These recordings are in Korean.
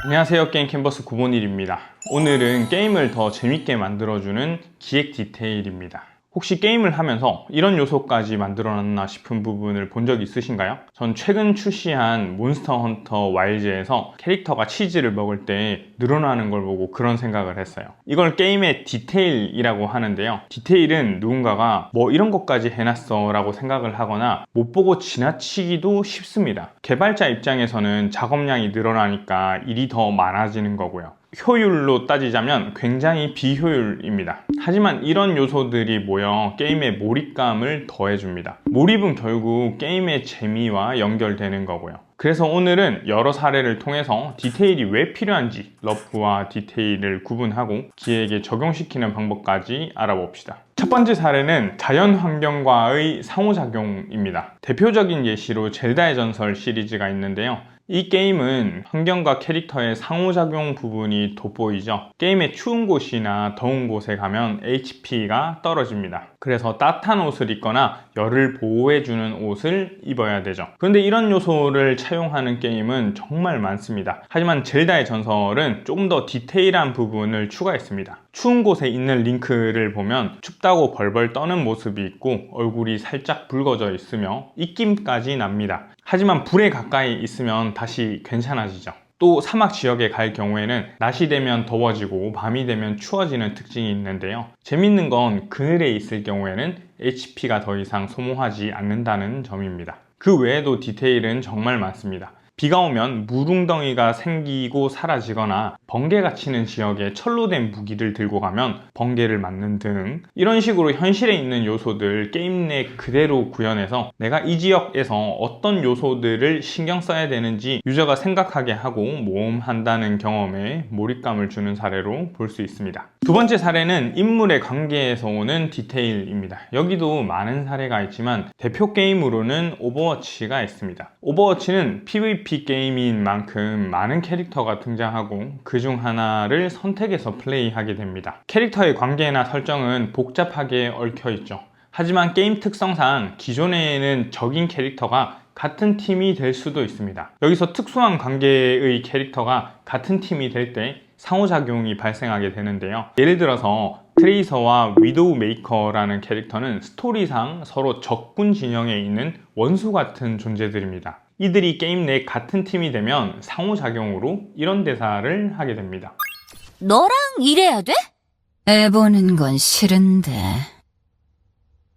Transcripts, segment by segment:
안녕하세요, 게임 캔버스 9번일입니다. 오늘은 게임을 더 재밌게 만들어주는 기획 디테일입니다. 혹시 게임을 하면서 이런 요소까지 만들어놨나 싶은 부분을 본 적 있으신가요? 전 최근 출시한 몬스터 헌터 와일즈에서 캐릭터가 치즈를 먹을 때 늘어나는 걸 보고 그런 생각을 했어요. 이걸 게임의 디테일이라고 하는데요. 디테일은 누군가가 뭐 이런 것까지 해놨어 라고 생각을 하거나 못 보고 지나치기도 쉽습니다. 개발자 입장에서는 작업량이 늘어나니까 일이 더 많아지는 거고요. 효율로 따지자면 굉장히 비효율입니다. 하지만 이런 요소들이 모여 게임의 몰입감을 더해줍니다. 몰입은 결국 게임의 재미와 연결되는 거고요. 그래서 오늘은 여러 사례를 통해서 디테일이 왜 필요한지 러프와 디테일을 구분하고 기획에 적용시키는 방법까지 알아봅시다. 첫 번째 사례는 자연 환경과의 상호작용입니다. 대표적인 예시로 젤다의 전설 시리즈가 있는데요. 이 게임은 환경과 캐릭터의 상호작용 부분이 돋보이죠. 게임의 추운 곳이나 더운 곳에 가면 HP가 떨어집니다. 그래서 따뜻한 옷을 입거나 열을 보호해주는 옷을 입어야 되죠. 그런데 이런 요소를 차용하는 게임은 정말 많습니다. 하지만 젤다의 전설은 조금 더 디테일한 부분을 추가했습니다. 추운 곳에 있는 링크를 보면 춥다고 벌벌 떠는 모습이 있고 얼굴이 살짝 붉어져 있으며 입김까지 납니다. 하지만 불에 가까이 있으면 다시 괜찮아지죠. 또 사막 지역에 갈 경우에는 낮이 되면 더워지고 밤이 되면 추워지는 특징이 있는데요. 재밌는 건 그늘에 있을 경우에는 HP가 더 이상 소모하지 않는다는 점입니다. 그 외에도 디테일은 정말 많습니다. 비가 오면 물웅덩이가 생기고 사라지거나 번개가 치는 지역에 철로 된 무기를 들고 가면 번개를 맞는 등 이런 식으로 현실에 있는 요소들 게임 내 그대로 구현해서 내가 이 지역에서 어떤 요소들을 신경 써야 되는지 유저가 생각하게 하고 모험한다는 경험에 몰입감을 주는 사례로 볼 수 있습니다. 두 번째 사례는 인물의 관계에서 오는 디테일입니다. 여기도 많은 사례가 있지만 대표 게임으로는 오버워치가 있습니다. 오버워치는 PVP 게임인 만큼 많은 캐릭터가 등장하고 그중 하나를 선택해서 플레이하게 됩니다. 캐릭터의 관계나 설정은 복잡하게 얽혀 있죠. 하지만 게임 특성상 기존에는 적인 캐릭터가 같은 팀이 될 수도 있습니다. 여기서 특수한 관계의 캐릭터가 같은 팀이 될 때 상호작용이 발생하게 되는데요. 예를 들어서 트레이서와 위도우 메이커라는 캐릭터는 스토리상 서로 적군 진영에 있는 원수 같은 존재들입니다. 이들이 게임 내 같은 팀이 되면 상호작용으로 이런 대사를 하게 됩니다. 너랑 일해야 돼? 애 보는 건 싫은데.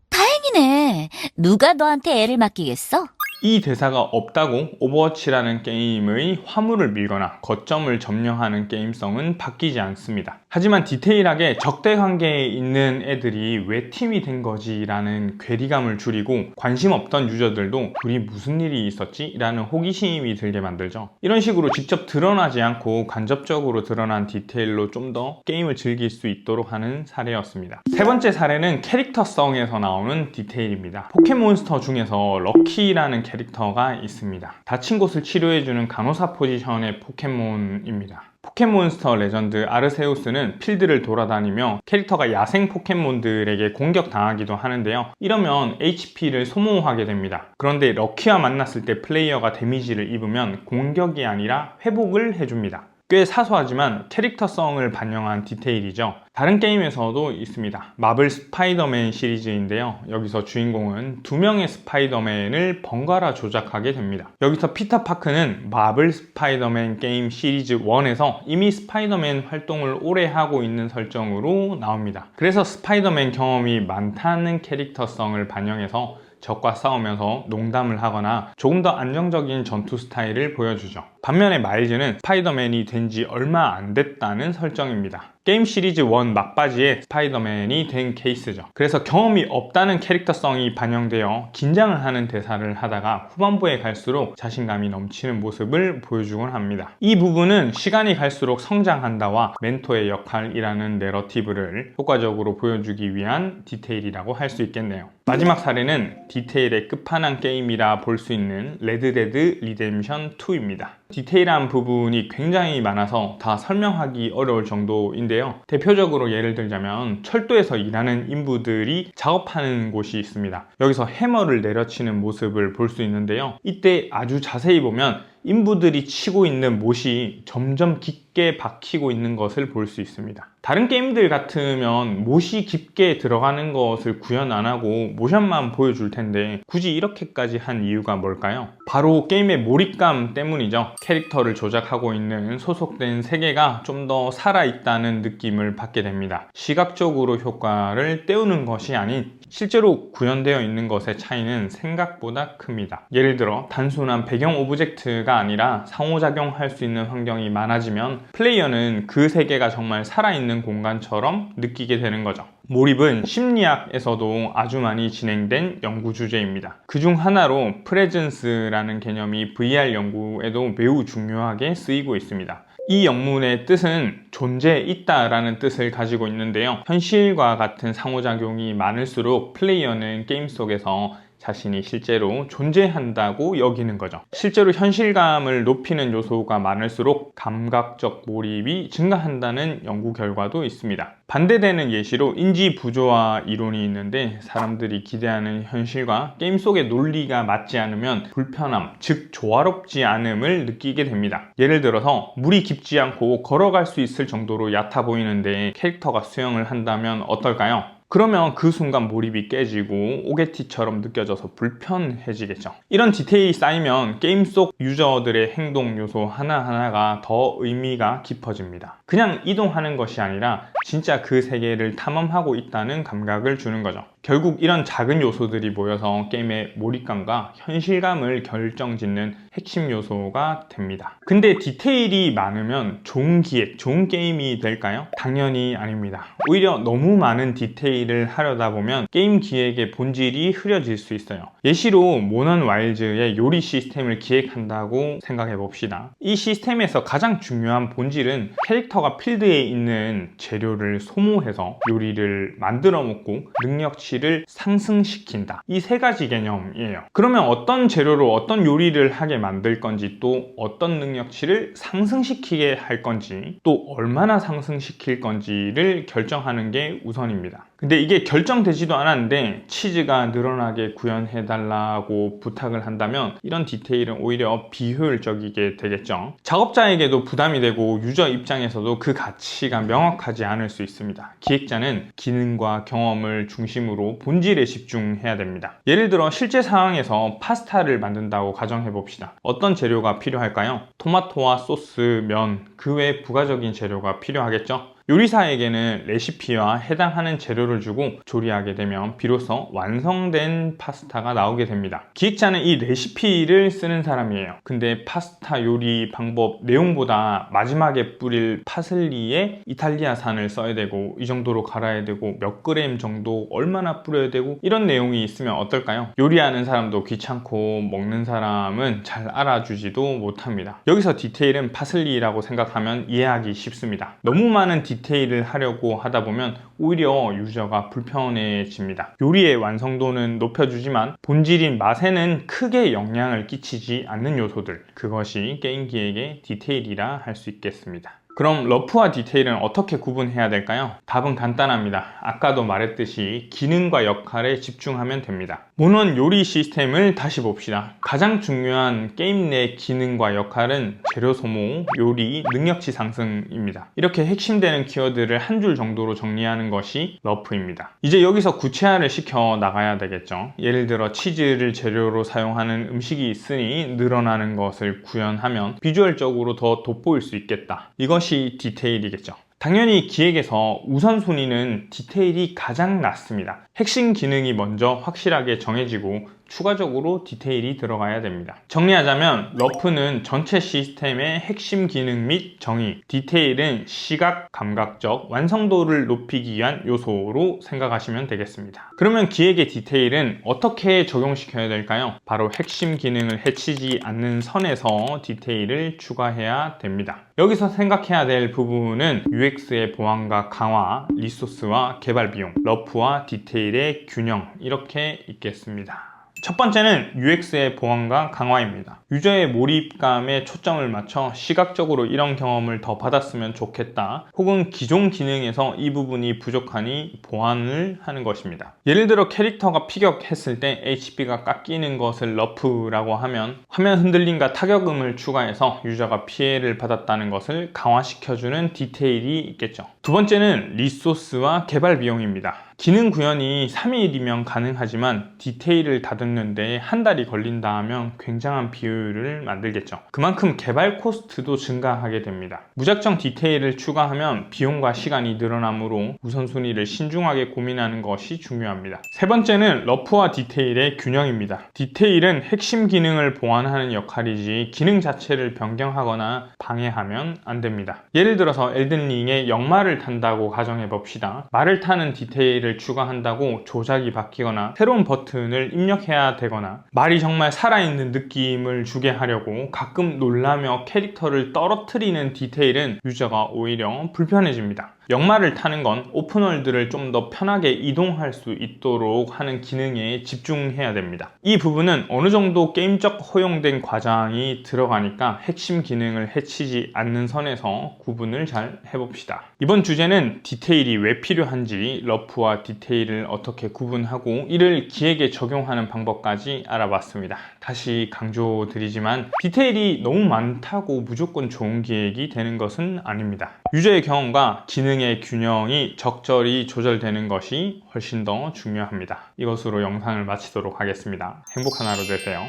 다행이네. 누가 너한테 애를 맡기겠어? 이 대사가 없다고 오버워치라는 게임의 화물을 밀거나 거점을 점령하는 게임성은 바뀌지 않습니다. 하지만 디테일하게 적대 관계에 있는 애들이 왜 팀이 된 거지 라는 괴리감을 줄이고 관심 없던 유저들도 둘이 무슨 일이 있었지? 라는 호기심이 들게 만들죠. 이런 식으로 직접 드러나지 않고 간접적으로 드러난 디테일로 좀 더 게임을 즐길 수 있도록 하는 사례였습니다. 세 번째 사례는 캐릭터성에서 나오는 디테일입니다. 포켓몬스터 중에서 럭키라는 캐릭터가 있습니다. 다친 곳을 치료해주는 간호사 포지션의 포켓몬입니다. 포켓몬스터 레전드 아르세우스는 필드를 돌아다니며 캐릭터가 야생 포켓몬들에게 공격당하기도 하는데요. 이러면 HP를 소모하게 됩니다. 그런데 럭키와 만났을 때 플레이어가 데미지를 입으면 공격이 아니라 회복을 해줍니다. 꽤 사소하지만 캐릭터성을 반영한 디테일이죠. 다른 게임에서도 있습니다. 마블 스파이더맨 시리즈인데요. 여기서 주인공은 2명의 스파이더맨을 번갈아 조작하게 됩니다. 여기서 피터 파크는 마블 스파이더맨 게임 시리즈 1에서 이미 스파이더맨 활동을 오래 하고 있는 설정으로 나옵니다. 그래서 스파이더맨 경험이 많다는 캐릭터성을 반영해서 적과 싸우면서 농담을 하거나 조금 더 안정적인 전투 스타일을 보여주죠. 반면에 마일즈는 스파이더맨이 된 지 얼마 안 됐다는 설정입니다. 게임 시리즈 1 막바지에 스파이더맨이 된 케이스죠. 그래서 경험이 없다는 캐릭터성이 반영되어 긴장을 하는 대사를 하다가 후반부에 갈수록 자신감이 넘치는 모습을 보여주곤 합니다. 이 부분은 시간이 갈수록 성장한다와 멘토의 역할이라는 내러티브를 효과적으로 보여주기 위한 디테일이라고 할 수 있겠네요. 마지막 사례는 디테일의 끝판왕 게임이라 볼 수 있는 레드데드 리뎀션 2입니다. 디테일한 부분이 굉장히 많아서 다 설명하기 어려울 정도인데요. 대표적으로 예를 들자면 철도에서 일하는 인부들이 작업하는 곳이 있습니다. 여기서 해머를 내려치는 모습을 볼 수 있는데요. 이때 아주 자세히 보면 인부들이 치고 있는 못이 점점 깊게 박히고 있는 것을 볼 수 있습니다. 다른 게임들 같으면 못이 깊게 들어가는 것을 구현 안 하고 모션만 보여줄 텐데 굳이 이렇게까지 한 이유가 뭘까요? 바로 게임의 몰입감 때문이죠. 캐릭터를 조작하고 있는 소속된 세계가 좀 더 살아있다는 느낌을 받게 됩니다. 시각적으로 효과를 때우는 것이 아닌 실제로 구현되어 있는 것의 차이는 생각보다 큽니다. 예를 들어 단순한 배경 오브젝트가 아니라 상호작용할 수 있는 환경이 많아지면 플레이어는 그 세계가 정말 살아있는 공간처럼 느끼게 되는 거죠. 몰입은 심리학에서도 아주 많이 진행된 연구 주제입니다. 그중 하나로 프레젠스라는 개념이 VR 연구에도 매우 중요하게 쓰이고 있습니다. 이 영문의 뜻은 존재 있다라는 뜻을 가지고 있는데요. 현실과 같은 상호작용이 많을수록 플레이어는 게임 속에서 자신이 실제로 존재한다고 여기는 거죠. 실제로 현실감을 높이는 요소가 많을수록 감각적 몰입이 증가한다는 연구 결과도 있습니다. 반대되는 예시로 인지 부조화 이론이 있는데 사람들이 기대하는 현실과 게임 속의 논리가 맞지 않으면 불편함, 즉 조화롭지 않음을 느끼게 됩니다. 예를 들어서 물이 깊지 않고 걸어갈 수 있을 정도로 얕아 보이는데 캐릭터가 수영을 한다면 어떨까요? 그러면 그 순간 몰입이 깨지고 오게티처럼 느껴져서 불편해지겠죠. 이런 디테일이 쌓이면 게임 속 유저들의 행동 요소 하나하나가 더 의미가 깊어집니다. 그냥 이동하는 것이 아니라 진짜 그 세계를 탐험하고 있다는 감각을 주는 거죠. 결국 이런 작은 요소들이 모여서 게임의 몰입감과 현실감을 결정짓는 핵심 요소가 됩니다. 근데 디테일이 많으면 좋은 기획, 좋은 게임이 될까요? 당연히 아닙니다. 오히려 너무 많은 디테일을 하려다 보면 게임 기획의 본질이 흐려질 수 있어요. 예시로 모넌 와일즈의 요리 시스템을 기획한다고 생각해 봅시다. 이 시스템에서 가장 중요한 본질은 캐릭터가 필드에 있는 재료를 소모해서 요리를 만들어 먹고 능력치를 상승시킨다. 이 세 가지 개념이에요. 그러면 어떤 재료로 어떤 요리를 하게 만들 건지, 또 어떤 능력치를 상승시키게 할 건지, 또 얼마나 상승시킬 건지를 결정하는 게 우선입니다. 근데 이게 결정되지도 않았는데 치즈가 늘어나게 구현해달라고 부탁을 한다면 이런 디테일은 오히려 비효율적이게 되겠죠. 작업자에게도 부담이 되고 유저 입장에서도 그 가치가 명확하지 않을 수 있습니다. 기획자는 기능과 경험을 중심으로 본질에 집중해야 됩니다. 예를 들어 실제 상황에서 파스타를 만든다고 가정해 봅시다. 어떤 재료가 필요할까요? 토마토와 소스, 면, 그 외 부가적인 재료가 필요하겠죠? 요리사에게는 레시피와 해당하는 재료를 주고 조리하게 되면 비로소 완성된 파스타가 나오게 됩니다. 기획자는 이 레시피를 쓰는 사람이에요. 근데 파스타 요리 방법 내용보다 마지막에 뿌릴 파슬리에 이탈리아산을 써야 되고 이 정도로 갈아야 되고 몇 그램 정도 얼마나 뿌려야 되고 이런 내용이 있으면 어떨까요? 요리하는 사람도 귀찮고 먹는 사람은 잘 알아주지도 못합니다. 여기서 디테일은 파슬리라고 생각하면 이해하기 쉽습니다. 너무 많은 디테일을 하려고 하다 보면 오히려 유저가 불편해집니다. 요리의 완성도는 높여주지만 본질인 맛에는 크게 영향을 끼치지 않는 요소들, 그것이 게임 기획의 디테일이라 할 수 있겠습니다. 그럼 러프와 디테일은 어떻게 구분해야 될까요? 답은 간단합니다. 아까도 말했듯이 기능과 역할에 집중하면 됩니다. 모넌 요리 시스템을 다시 봅시다. 가장 중요한 게임 내 기능과 역할은 재료 소모, 요리, 능력치 상승입니다. 이렇게 핵심되는 키워드를 한 줄 정도로 정리하는 것이 러프입니다. 이제 여기서 구체화를 시켜 나가야 되겠죠. 예를 들어 치즈를 재료로 사용하는 음식이 있으니 늘어나는 것을 구현하면 비주얼적으로 더 돋보일 수 있겠다. 이것이 디테일이겠죠. 당연히 기획에서 우선순위는 디테일이 가장 낮습니다. 핵심 기능이 먼저 확실하게 정해지고 추가적으로 디테일이 들어가야 됩니다. 정리하자면 러프는 전체 시스템의 핵심 기능 및 정의, 디테일은 시각, 감각적 완성도를 높이기 위한 요소로 생각하시면 되겠습니다. 그러면 기획의 디테일은 어떻게 적용시켜야 될까요? 바로 핵심 기능을 해치지 않는 선에서 디테일을 추가해야 됩니다. 여기서 생각해야 될 부분은 UX의 보완과 강화, 리소스와 개발 비용, 러프와 디테일의 균형, 이렇게 있겠습니다. 첫 번째는 UX의 보완과 강화입니다. 유저의 몰입감에 초점을 맞춰 시각적으로 이런 경험을 더 받았으면 좋겠다, 혹은 기존 기능에서 이 부분이 부족하니 보완을 하는 것입니다. 예를 들어 캐릭터가 피격했을 때 HP가 깎이는 것을 너프라고 하면 화면 흔들림과 타격음을 추가해서 유저가 피해를 받았다는 것을 강화시켜주는 디테일이 있겠죠. 두 번째는 리소스와 개발 비용입니다. 기능 구현이 3일이면 가능하지만 디테일을 다듬는데 한 달이 걸린다 하면 굉장한 비효율을 만들겠죠. 그만큼 개발 코스트도 증가하게 됩니다. 무작정 디테일을 추가하면 비용과 시간이 늘어나므로 우선순위를 신중하게 고민하는 것이 중요합니다. 세 번째는 러프와 디테일의 균형입니다. 디테일은 핵심 기능을 보완하는 역할이지 기능 자체를 변경하거나 방해하면 안 됩니다. 예를 들어서 엘든링에 역마를 탄다고 가정해 봅시다. 말을 타는 디테일을 추가한다고 조작이 바뀌거나 새로운 버튼을 입력해야 되거나 말이 정말 살아있는 느낌을 주게 하려고 가끔 놀라며 캐릭터를 떨어뜨리는 디테일은 유저가 오히려 불편해집니다. 역마를 타는 건 오픈월드를 좀 더 편하게 이동할 수 있도록 하는 기능에 집중해야 됩니다. 이 부분은 어느 정도 게임적 허용된 과장이 들어가니까 핵심 기능을 해치지 않는 선에서 구분을 잘 해봅시다. 이번 주제는 디테일이 왜 필요한지, 러프와 디테일을 어떻게 구분하고 이를 기획에 적용하는 방법까지 알아봤습니다. 다시 강조드리지만 디테일이 너무 많다고 무조건 좋은 기획이 되는 것은 아닙니다. 유저의 경험과 기능의 균형이 적절히 조절되는 것이 훨씬 더 중요합니다. 이것으로 영상을 마치도록 하겠습니다. 행복한 하루 되세요.